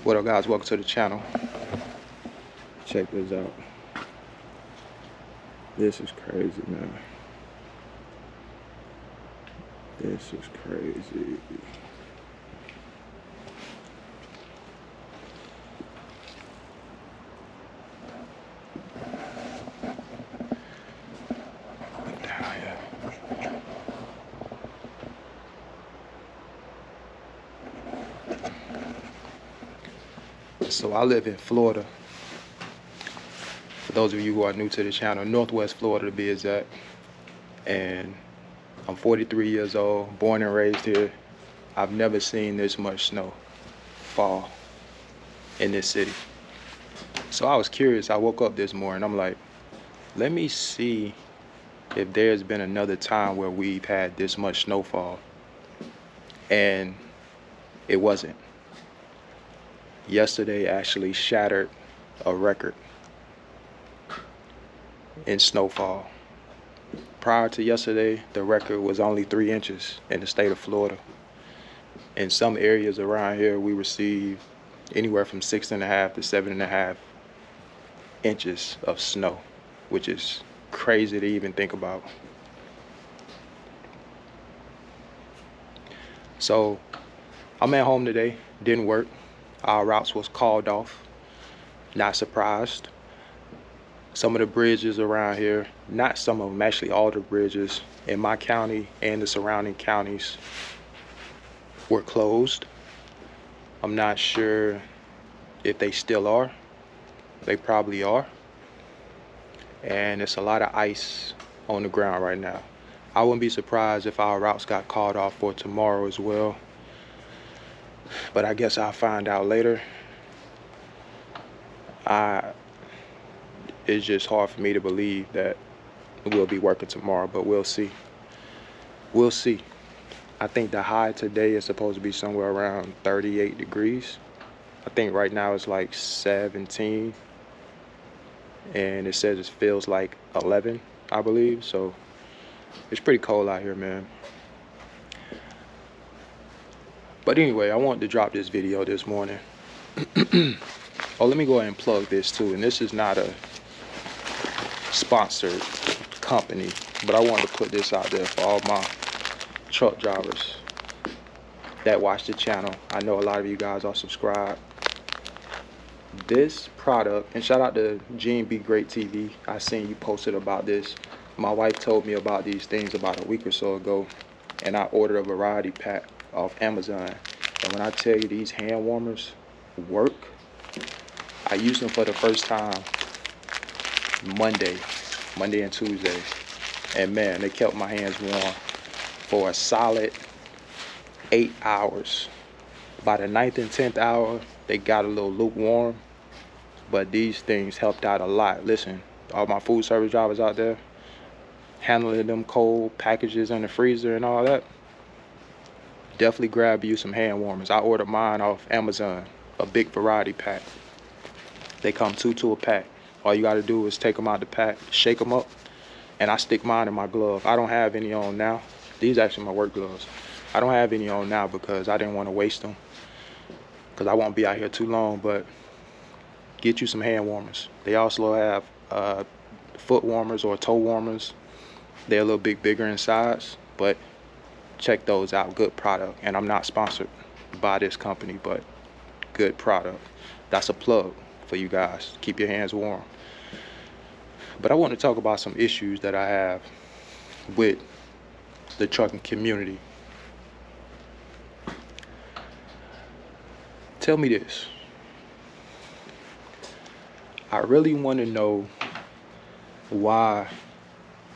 What up, guys? Welcome to the channel. Check this out. This is crazy, man. This is crazy. Look down here. So I live in Florida. For those of you who are new to the channel, Northwest Florida to be exact. And I'm 43 years old, born and raised here. I've never seen this much snow fall in this city. So I was curious. I woke up this morning. I'm like, let me see if there's been another time where we've had this much snowfall. And it wasn't. Yesterday actually shattered a record in snowfall. Prior to yesterday, the record was only 3 inches in the state of Florida. In some areas around here, we received anywhere from 6.5 to 7.5 inches of snow, which is crazy to even think about. So I'm at home today, didn't work. Our routes was called off, not surprised. Some of the bridges around here, not some of them, actually all the bridges in my county and the surrounding counties were closed. I'm not sure if they still are. They probably are. And it's a lot of ice on the ground right now. I wouldn't be surprised if our routes got called off for tomorrow as well. But I guess I'll find out later. It's just hard for me to believe that we'll be working tomorrow, but we'll see. We'll see. I think the high today is supposed to be somewhere around 38 degrees. I think right now it's like 17, and it says it feels like 11, I believe. So it's pretty cold out here, man. But anyway, I wanted to drop this video this morning. Oh, let me go ahead and plug this too. And this is not a sponsored company, but I wanted to put this out there for all my truck drivers that watch the channel. I know a lot of you guys are subscribed. This product, and shout out to Gene B Great TV. I seen you posted about this. My wife told me about these things about a week or so ago, and I ordered a variety pack off Amazon. And when I tell you these hand warmers work, I used them for the first time Monday and Tuesday, and man, they kept my hands warm for a solid 8 hours. By the 9th and 10th hour, they got a little lukewarm, but these things helped out a lot. Listen, all my food service drivers out there, handling them cold packages in the freezer and all that, definitely grab you some hand warmers. I ordered mine off Amazon, a big variety pack. They come 2 to a pack. All you gotta do is take them out the pack, shake them up, and I stick mine in my glove. I don't have any on now. These are actually my work gloves. I don't have any on now because I didn't want to waste them, because I won't be out here too long. But get you some hand warmers. They also have foot warmers or toe warmers. They're a little bit bigger in size, but check those out. Good product. And I'm not sponsored by this company, but good product. That's a plug for you guys. Keep your hands warm. But I want to talk about some issues that I have with the trucking community. Tell me this. I really want to know why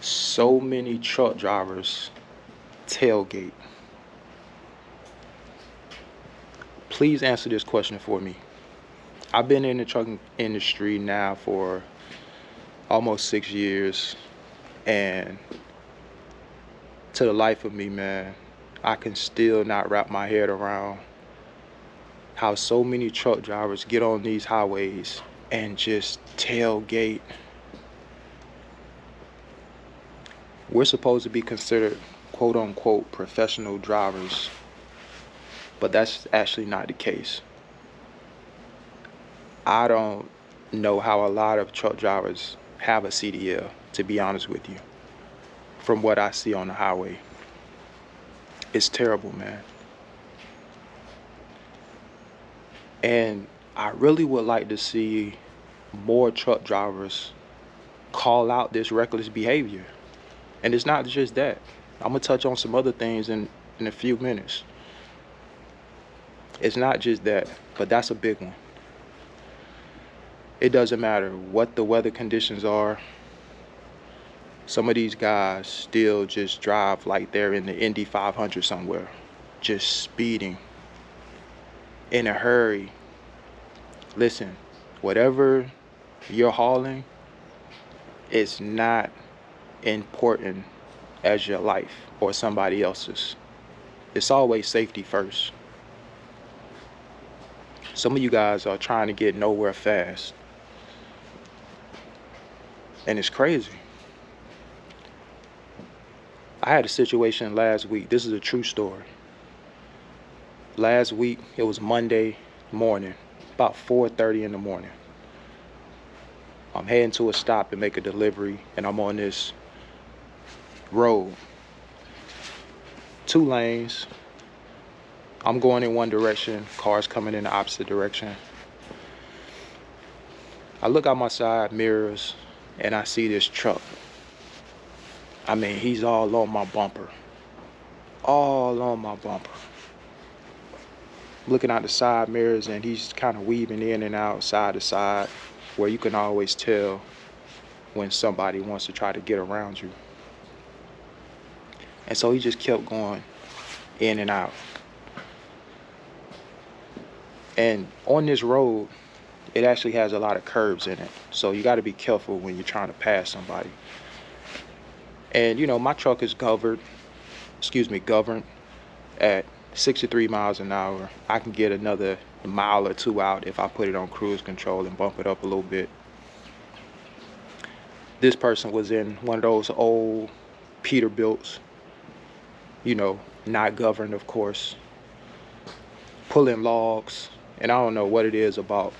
so many truck drivers tailgate. Please answer this question for me. I've been in the trucking industry now for almost 6 years, and to the life of me, man, I can still not wrap my head around how so many truck drivers get on these highways and just tailgate. We're supposed to be considered quote unquote professional drivers, but that's actually not the case. I don't know how a lot of truck drivers have a CDL, to be honest with you, from what I see on the highway. It's terrible, man. And I really would like to see more truck drivers call out this reckless behavior. And it's not just that. I'm gonna touch on some other things in a few minutes. It's not just that, but that's a big one. It doesn't matter what the weather conditions are. Some of these guys still just drive like they're in the Indy 500 somewhere, just speeding in a hurry. Listen, whatever you're hauling is not important as your life or somebody else's. It's always safety first. Some of you guys are trying to get nowhere fast, and it's crazy. I had a situation last week. This is a true story. Last week, it was Monday morning, about 4:30 in the morning. I'm heading to a stop to make a delivery, and I'm on this road. 2 lanes. I'm going in one direction, cars coming in the opposite direction. I look out my side mirrors and I see this truck. I mean, he's all on my bumper. All on my bumper. Looking out the side mirrors and he's kind of weaving in and out side to side, where you can always tell when somebody wants to try to get around you. And so he just kept going in and out. And on this road, it actually has a lot of curbs in it. So you got to be careful when you're trying to pass somebody. And you know, my truck is governed at 63 miles an hour. I can get another mile or 2 out if I put it on cruise control and bump it up a little bit. This person was in one of those old Peterbilts, you know, not governed, of course, pulling logs. And I don't know what it is about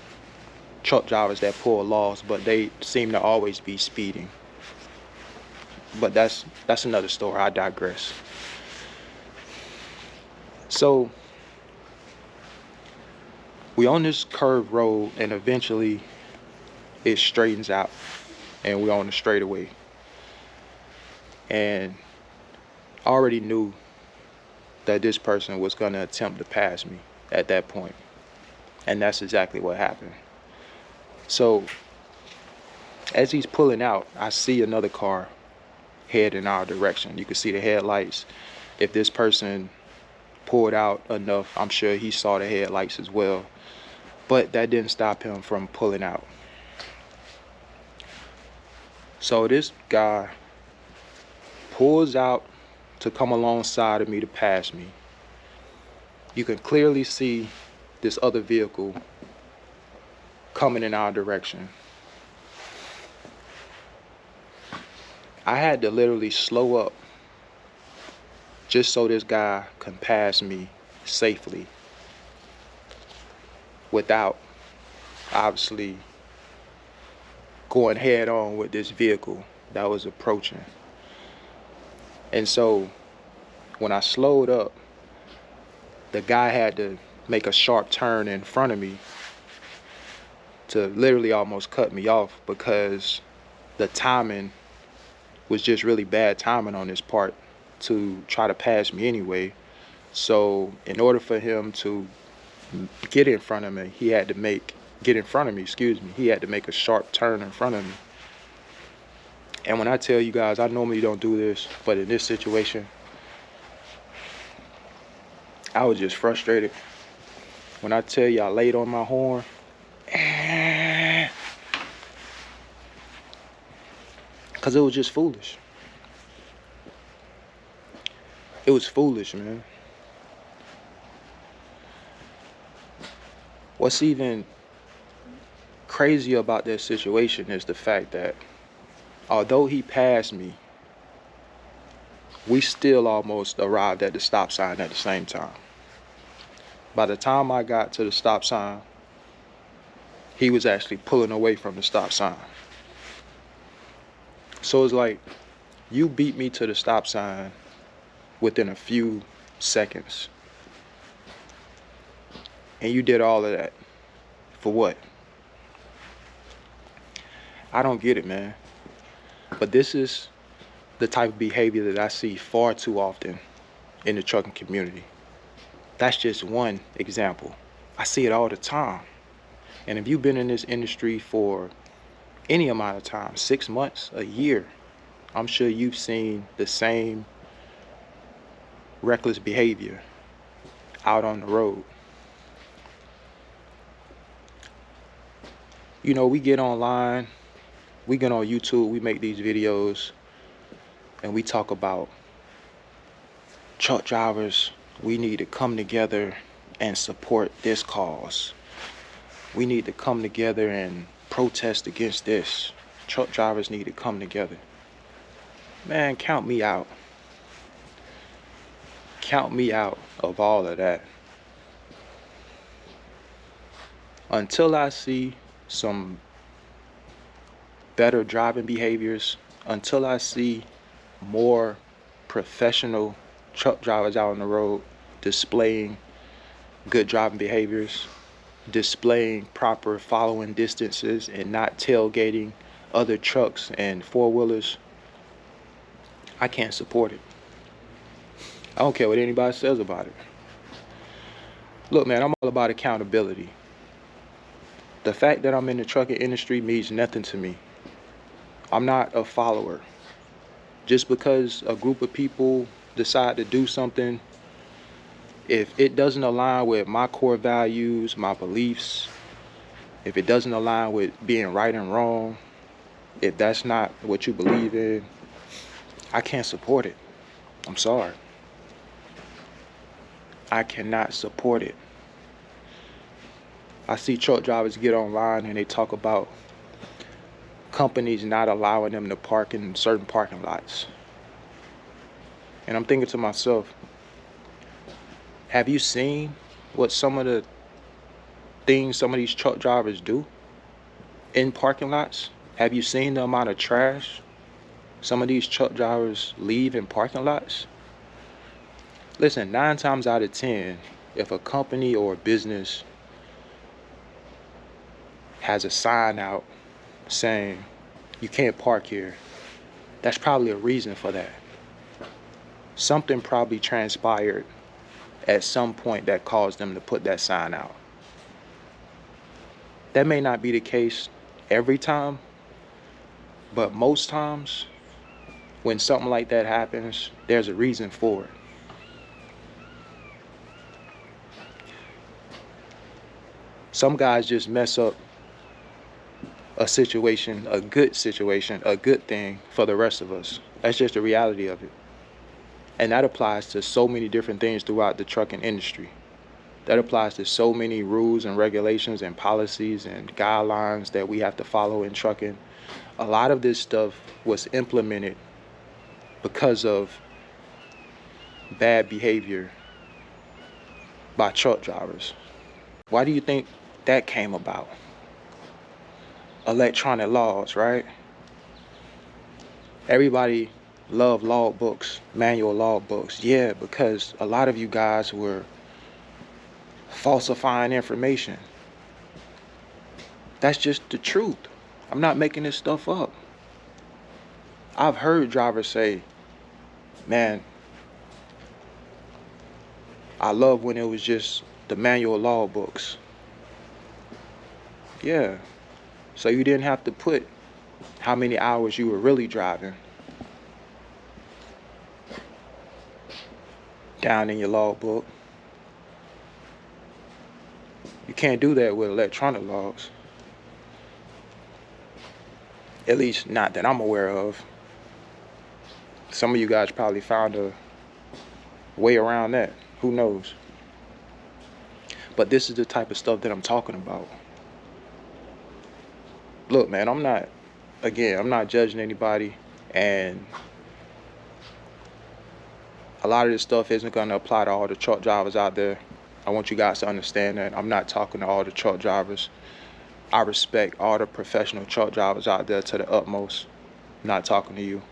truck drivers that pull logs, but they seem to always be speeding. But that's another story. I digress. So we on this curved road, and eventually it straightens out and we're on the straightaway. And I already knew that this person was going to attempt to pass me at that point. And that's exactly what happened. So as he's pulling out, I see another car head in our direction. You can see the headlights. If this person pulled out enough, I'm sure he saw the headlights as well. But that didn't stop him from pulling out. So this guy pulls out to come alongside of me to pass me. You can clearly see this other vehicle coming in our direction. I had to literally slow up just so this guy can pass me safely without obviously going head on with this vehicle that was approaching. And so when I slowed up, the guy had to make a sharp turn in front of me to literally almost cut me off, because the timing was just really bad timing on his part to try to pass me anyway. So in order for him to get in front of me, he had to make a sharp turn in front of me. And when I tell you guys, I normally don't do this, but in this situation, I was just frustrated. When I tell you I laid on my horn, because it was just foolish. It was foolish, man. What's even crazy about that situation is the fact that although he passed me, we still almost arrived at the stop sign at the same time. By the time I got to the stop sign, He was actually pulling away from the stop sign. So it's like, you beat me to the stop sign within a few seconds. And you did all of that. For what? I don't get it, man. But this is the type of behavior that I see far too often in the trucking community. That's just one example. I see it all the time. And if you've been in this industry for any amount of time, 6 months, a year, I'm sure you've seen the same reckless behavior out on the road. You know, we get online, we get on YouTube, we make these videos, and we talk about truck drivers. We need to come together and support this cause. We need to come together and protest against this. Truck drivers need to come together. Man, count me out. Count me out of all of that. Until I see some better driving behaviors, until I see more professional truck drivers out on the road displaying good driving behaviors, displaying proper following distances, and not tailgating other trucks and four-wheelers, I can't support it. I don't care what anybody says about it. Look, man, I'm all about accountability. The fact that I'm in the trucking industry means nothing to me. I'm not a follower. Just because a group of people decide to do something, if it doesn't align with my core values, my beliefs, if it doesn't align with being right and wrong, if that's not what you believe in, I can't support it. I'm sorry. I cannot support it. I see truck drivers get online and they talk about companies not allowing them to park in certain parking lots. And I'm thinking to myself, have you seen what some of the things some of these truck drivers do in parking lots? Have you seen the amount of trash some of these truck drivers leave in parking lots? Listen, 9 times out of 10, if a company or a business has a sign out saying you can't park here, that's probably a reason for that. Something probably transpired at some point that caused them to put that sign out. That may not be the case every time, but most times when something like that happens, there's a reason for it. Some guys just mess up a situation, a good situation, a good thing for the rest of us. That's just the reality of it. And that applies to so many different things throughout the trucking industry. That applies to so many rules and regulations and policies and guidelines that we have to follow in trucking. A lot of this stuff was implemented because of bad behavior by truck drivers. Why do you think that came about? Electronic laws, right? Everybody love log books, manual log books. Yeah, because a lot of you guys were falsifying information. That's just the truth. I'm not making this stuff up. I've heard drivers say, man, I love when it was just the manual log books. Yeah. So you didn't have to put how many hours you were really driving down in your logbook. You can't do that with electronic logs. At least not that I'm aware of. Some of you guys probably found a way around that. Who knows? But this is the type of stuff that I'm talking about. Look, man, I'm not judging anybody, and a lot of this stuff isn't going to apply to all the truck drivers out there. I want you guys to understand that. I'm not talking to all the truck drivers. I respect all the professional truck drivers out there to the utmost. Not talking to you.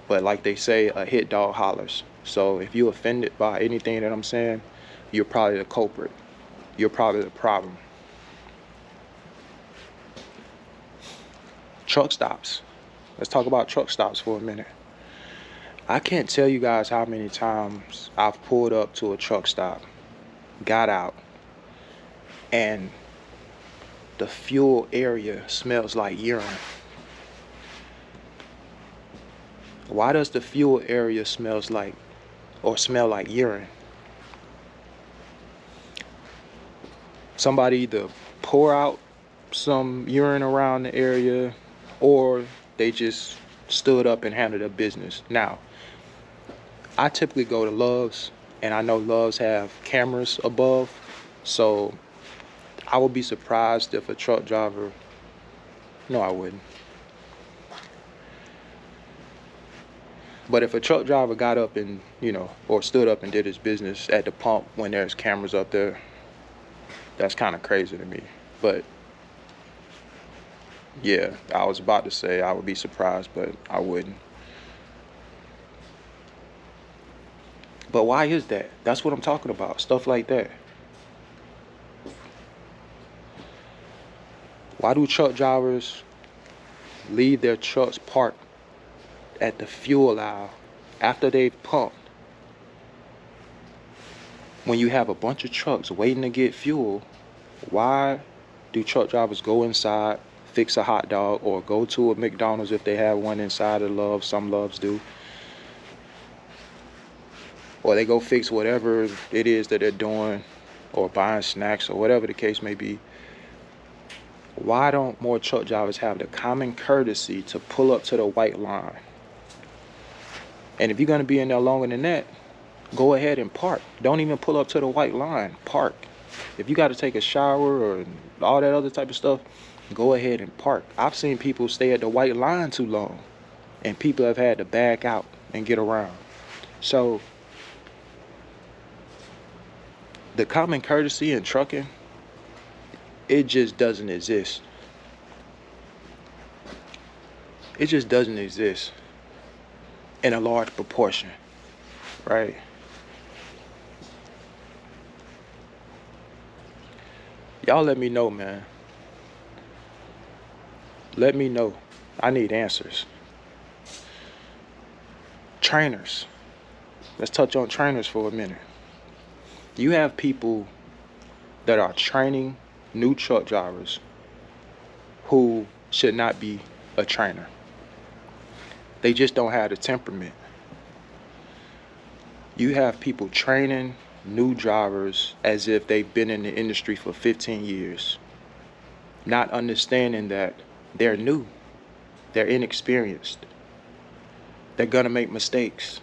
But like they say, a hit dog hollers. So if you're offended by anything that I'm saying, you're probably the culprit. You're probably the problem. Truck stops. Let's talk about truck stops for a minute. I can't tell you guys how many times I've pulled up to a truck stop, got out, and the fuel area smells like urine. Why does the fuel area smell like urine? Somebody either pour out some urine around the area, or they just stood up and handled their business. Now, I typically go to Love's, and I know Love's have cameras above, so I would be surprised if a truck driver, no, I wouldn't. But if a truck driver got up and, or stood up and did his business at the pump when there's cameras up there, that's kind of crazy to me. But yeah, I was about to say I would be surprised, but I wouldn't. But why is that? That's what I'm talking about. Stuff like that. Why do truck drivers leave their trucks parked at the fuel aisle after they've pumped? When you have a bunch of trucks waiting to get fuel, why do truck drivers go inside, fix a hot dog, or go to a McDonald's if they have one inside of Love's? Some Loves do. Or they go fix whatever it is that they're doing, or buying snacks, or whatever the case may be. Why don't more truck drivers have the common courtesy to pull up to the white line? And if you're going to be in there longer than that, go ahead and park. Don't even pull up to the white line. Park. If you got to take a shower or all that other type of stuff, go ahead and park. I've seen people stay at the white line too long, and people have had to back out and get around. So the common courtesy in trucking, it just doesn't exist. It just doesn't exist in a large proportion, right? Y'all let me know, man. Let me know. I need answers. Trainers. Let's touch on trainers for a minute. You have people that are training new truck drivers who should not be a trainer. They just don't have the temperament. You have people training new drivers as if they've been in the industry for 15 years, not understanding that they're new, they're inexperienced, they're gonna make mistakes.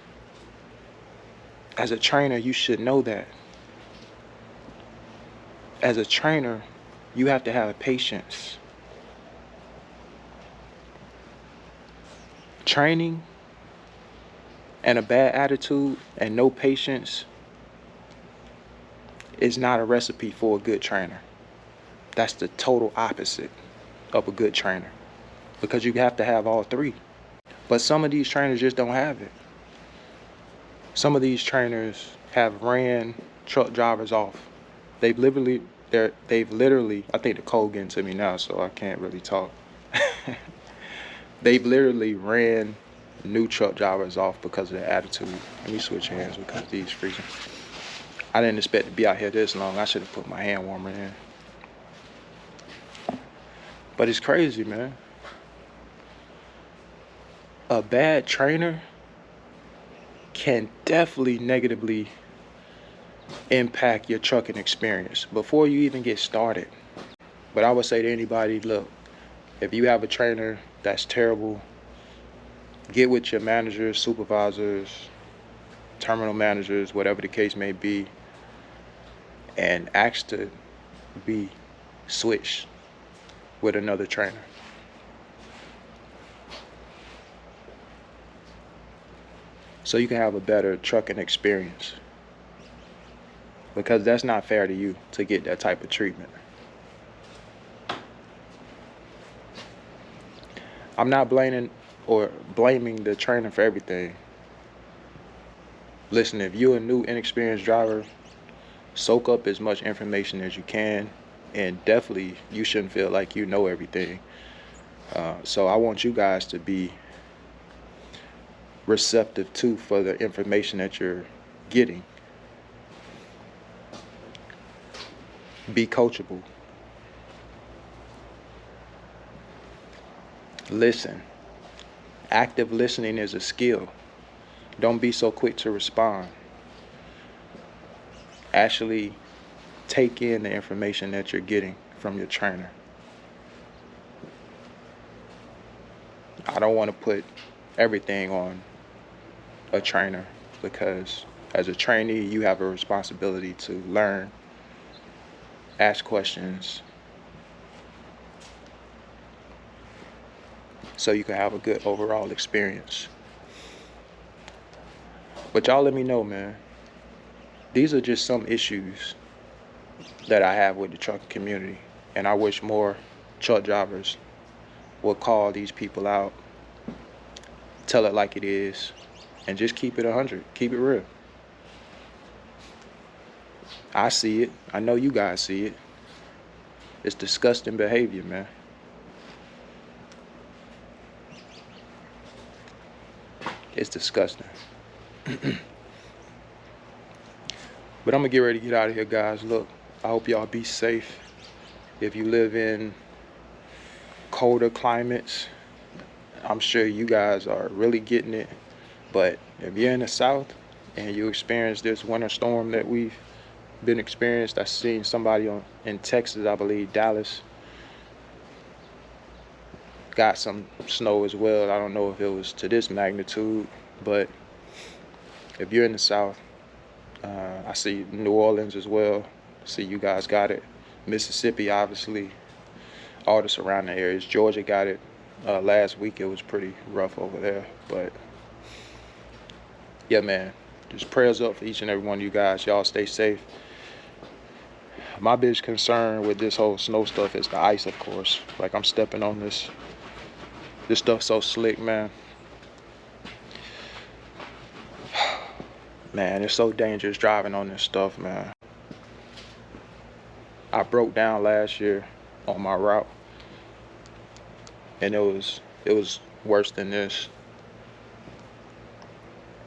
As a trainer, you should know that. As a trainer, you have to have patience. Training and a bad attitude and no patience is not a recipe for a good trainer. That's the total opposite of a good trainer, because you have to have all three. But some of these trainers just don't have it. Some of these trainers have ran truck drivers off. They've literally, I think the cold getting to me now, so I can't really talk. They've literally ran new truck drivers off because of their attitude. Let me switch hands because these freezing. I didn't expect to be out here this long. I should have put my hand warmer in. But it's crazy, man. A bad trainer can definitely negatively impact your trucking experience before you even get started. But I would say to anybody, look, if you have a trainer that's terrible, get with your managers, supervisors, terminal managers, whatever the case may be, and ask to be switched with another trainer. So you can have a better trucking experience. Because that's not fair to you to get that type of treatment. I'm not blaming the trainer for everything. Listen, if you're a new inexperienced driver, soak up as much information as you can, and definitely you shouldn't feel like you know everything. So I want you guys to be receptive too for the information that you're getting. Be coachable. Listen. Active listening is a skill. Don't be so quick to respond. Actually take in the information that you're getting from your trainer. I don't want to put everything on a trainer, because as a trainee, you have a responsibility to learn, ask questions, so you can have a good overall experience. But y'all let me know, man. These are just some issues that I have with the trucking community, and I wish more truck drivers would call these people out, tell it like it is, and just keep it 100. Keep it real. I see it. I know you guys see it. It's disgusting behavior, man. It's disgusting. But I'm gonna get ready to get out of here, guys. Look, I hope y'all be safe. If you live in colder climates, I'm sure you guys are really getting it. But if you're in the South and you experience this winter storm that we've been experienced, I seen somebody in Texas, I believe Dallas, got some snow as well. I don't know if it was to this magnitude, but if you're in the South, I see New Orleans as well. See you guys got it. Mississippi, obviously, all the surrounding areas. Georgia got it last week. It was pretty rough over there. But yeah, man, just prayers up for each and every one of you guys. Y'all stay safe. My biggest concern with this whole snow stuff is the ice, of course. Like, I'm stepping on this stuff's so slick, man. Man, it's so dangerous driving on this stuff, man. I broke down last year on my route, and it was worse than this.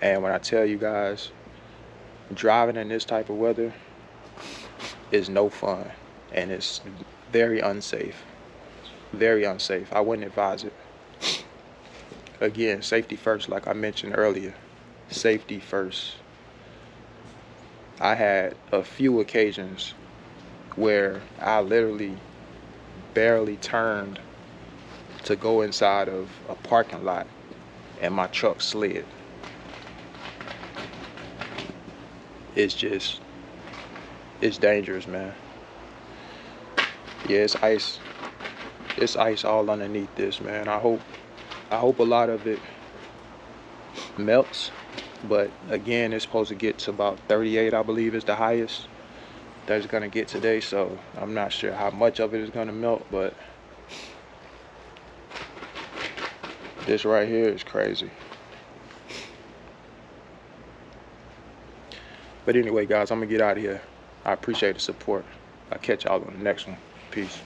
And when I tell you guys, driving in this type of weather is no fun, and it's very unsafe. Very unsafe. I wouldn't advise it. Again, safety first, like I mentioned earlier. Safety first. I had a few occasions where I literally barely turned to go inside of a parking lot and my truck slid. It's dangerous, man. Yeah, it's ice. It's ice all underneath this, man. I hope a lot of it melts. But again, it's supposed to get to about 38, I believe, is the highest that it's gonna get today. So I'm not sure how much of it is gonna melt, but this right here is crazy. But anyway, guys, I'm gonna get out of here. I appreciate the support. I'll catch y'all on the next one. Peace.